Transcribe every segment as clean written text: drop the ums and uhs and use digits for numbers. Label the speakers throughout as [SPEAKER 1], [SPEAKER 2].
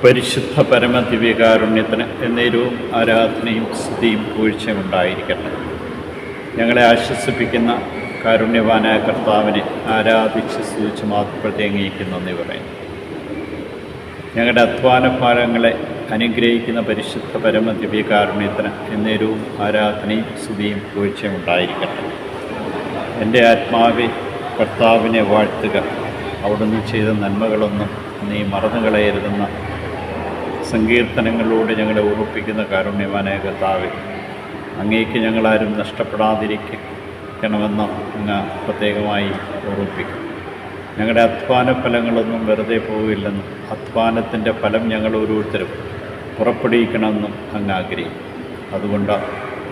[SPEAKER 1] പരിശുദ്ധ പരമദിവ്യകാരുണ്യത്തിന് എന്നേരവും ആരാധനയും സ്തുതിയും പുകഴ്ചയും ഉണ്ടായിരിക്കട്ടെ. ഞങ്ങളെ ആശ്വസിപ്പിക്കുന്ന കാരുണ്യവാനായ കർത്താവിനെ ആരാധിച്ച് സ്തുതിച്ച് മാത്രത്തെ അംഗീകരിക്കുന്നെന്ന് പറയുന്നു. ഞങ്ങളുടെ അധ്വാനഭാരങ്ങളെ അനുഗ്രഹിക്കുന്ന പരിശുദ്ധ പരമദിവ്യകാരുണ്യത്തിന് എന്നേരവും ആരാധനയും സ്തുതിയും പുകഴ്ചയും ഉണ്ടായിരിക്കട്ടെ. എൻ്റെ ആത്മാവെ കർത്താവിനെ വാഴ്ത്തുക, അവിടുന്ന് ചെയ്ത നന്മകളൊന്നും നീ മറന്നുകളയരുതെന്ന സങ്കീർത്തനങ്ങളിലൂടെ ഞങ്ങളെ ഓർമ്മിപ്പിക്കുന്ന കാരുണ്യവാനായ കർത്താവെ, അങ്ങേക്ക് ഞങ്ങളാരും നഷ്ടപ്പെടാതിരിക്കണമെന്ന് അങ്ങ് പ്രത്യേകമായി ഓർമ്മിപ്പിക്കും. ഞങ്ങളുടെ അധ്വാന ഫലങ്ങളൊന്നും വെറുതെ പോവില്ലെന്നും അധ്വാനത്തിൻ്റെ ഫലം ഞങ്ങൾ ഓരോരുത്തരും പുറപ്പെടുവിക്കണമെന്നും അങ്ങ് ആഗ്രഹിക്കും. അതുകൊണ്ട്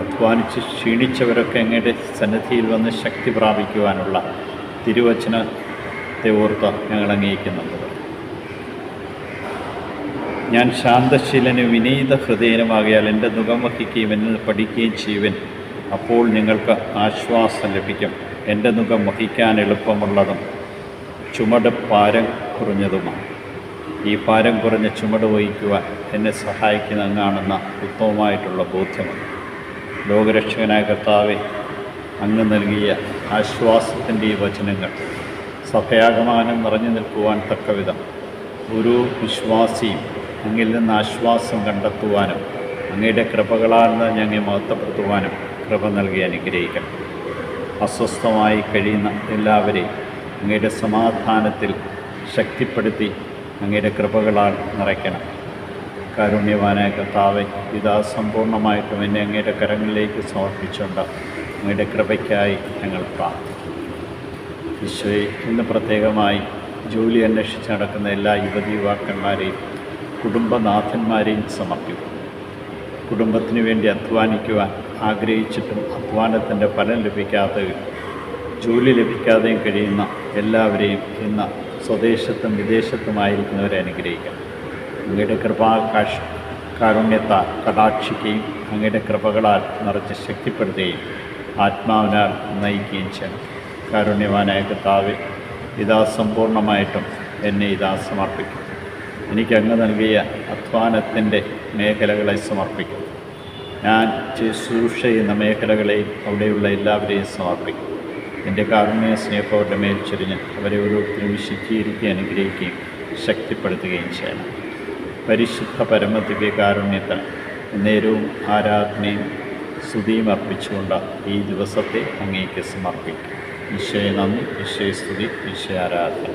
[SPEAKER 1] അധ്വാനിച്ച് ക്ഷീണിച്ചവരൊക്കെ അങ്ങയുടെ സന്നിധിയിൽ വന്ന് ശക്തി പ്രാപിക്കുവാനുള്ള തിരുവചനത്തെ ഓർത്ത് ഞങ്ങൾ അംഗീകരിക്കുന്നുണ്ട്. ഞാൻ ശാന്തശീലനും വിനീത ഹൃദയനുമാകിയാൽ എൻ്റെ മുഖം വഹിക്കുകയും എന്നിൽ പഠിക്കുകയും ചെയ്യുവൻ, അപ്പോൾ നിങ്ങൾക്ക് ആശ്വാസം ലഭിക്കും. എൻ്റെ മുഖം വഹിക്കാൻ എളുപ്പമുള്ളതും ചുമട് ഭാരം കുറഞ്ഞതുമാണ്. ഈ ഭാരം കുറഞ്ഞ ചുമട് വഹിക്കുവാൻ എന്നെ സഹായിക്കുന്ന അങ്ങാണെന്ന ഉത്തമമായിട്ടുള്ള ബോധ്യമാണ്. ലോകരക്ഷകനായ കർത്താവെ, അങ്ങ് നൽകിയ ആശ്വാസത്തിൻ്റെ ഈ വചനങ്ങൾ സഭയാകമാനം നിറഞ്ഞു നിൽക്കുവാൻ തക്കവിധം ഓരോ വിശ്വാസിയും അങ്ങിൽ നിന്ന് ആശ്വാസം കണ്ടെത്തുവാനും അങ്ങയുടെ കൃപകളാൽ ഞങ്ങളെ മഹത്വപ്പെടുത്തുവാനും കൃപ നൽകി അനുഗ്രഹിക്കണം. അസ്വസ്ഥമായി കഴിയുന്ന എല്ലാവരെയും അങ്ങയുടെ സമാധാനത്തിൽ ശക്തിപ്പെടുത്തി അങ്ങയുടെ കൃപകളാൽ നിറയ്ക്കണം. കാരുണ്യവാനായ കർത്താവെ, ഇതാ സമ്പൂർണ്ണമായിട്ടും എന്നെ അങ്ങയുടെ കരങ്ങളിലേക്ക് സമർപ്പിച്ചുകൊണ്ട് അങ്ങയുടെ കൃപയ്ക്കായി ഞങ്ങൾ പ്രാർത്ഥിക്കും. ഈശോയെ, ഇന്ന് പ്രത്യേകമായി ജോലി അന്വേഷിച്ച് നടക്കുന്ന എല്ലാ യുവതി യുവാക്കന്മാരെയും കുടുംബനാഥന്മാരെയും സമർപ്പിക്കും. കുടുംബത്തിന് വേണ്ടി അധ്വാനിക്കുവാൻ ആഗ്രഹിച്ചിട്ടും അധ്വാനത്തിൻ്റെ ഫലം ലഭിക്കാതെയും ജോലി ലഭിക്കാതെയും കഴിയുന്ന എല്ലാവരെയും ഇന്ന് സ്വദേശത്തും വിദേശത്തുമായിരിക്കുന്നവരെ അനുഗ്രഹിക്കണം. അങ്ങയുടെ കാരുണ്യത്താൽ കടാക്ഷിക്കുകയും അങ്ങയുടെ കൃപകളാൽ നിറച്ച് ശക്തിപ്പെടുത്തുകയും ആത്മാവിനാൽ നയിക്കുകയും ചെയ്യണം. കാരുണ്യവാനായ കർത്താവേ, ഇതാ സമ്പൂർണ്ണമായിട്ടും എന്നെ ഇതാ സമർപ്പിക്കും. എനിക്ക് അങ്ങ് നൽകിയ അധ്വാനത്തിൻ്റെ മേഖലകളെ സമർപ്പിക്കും. ഞാൻ ശുശ്രൂഷ ചെയ്യുന്ന മേഖലകളെയും അവിടെയുള്ള എല്ലാവരെയും സമർപ്പിക്കും. എൻ്റെ കാരുണ്യ സ്നേഹത്തോടെ മേൽ ചൊരിഞ്ഞ് അവരെ ഓരോരുത്തരും വിശുദ്ധീകരിക്കുകയും അനുഗ്രഹിക്കുകയും ശക്തിപ്പെടുത്തുകയും ചെയ്യണം. പരിശുദ്ധ പരമദിവ്യകാരുണ്യത്തിന് നേരവും ആരാധനയും സ്തുതിയും അർപ്പിച്ചുകൊണ്ട് ഈ ദിവസത്തെ അങ്ങേക്ക് സമർപ്പിക്കും. ഈശോയെ നന്ദി, ഈശോയെ സ്തുതി, ഈശോയെ ആരാധന.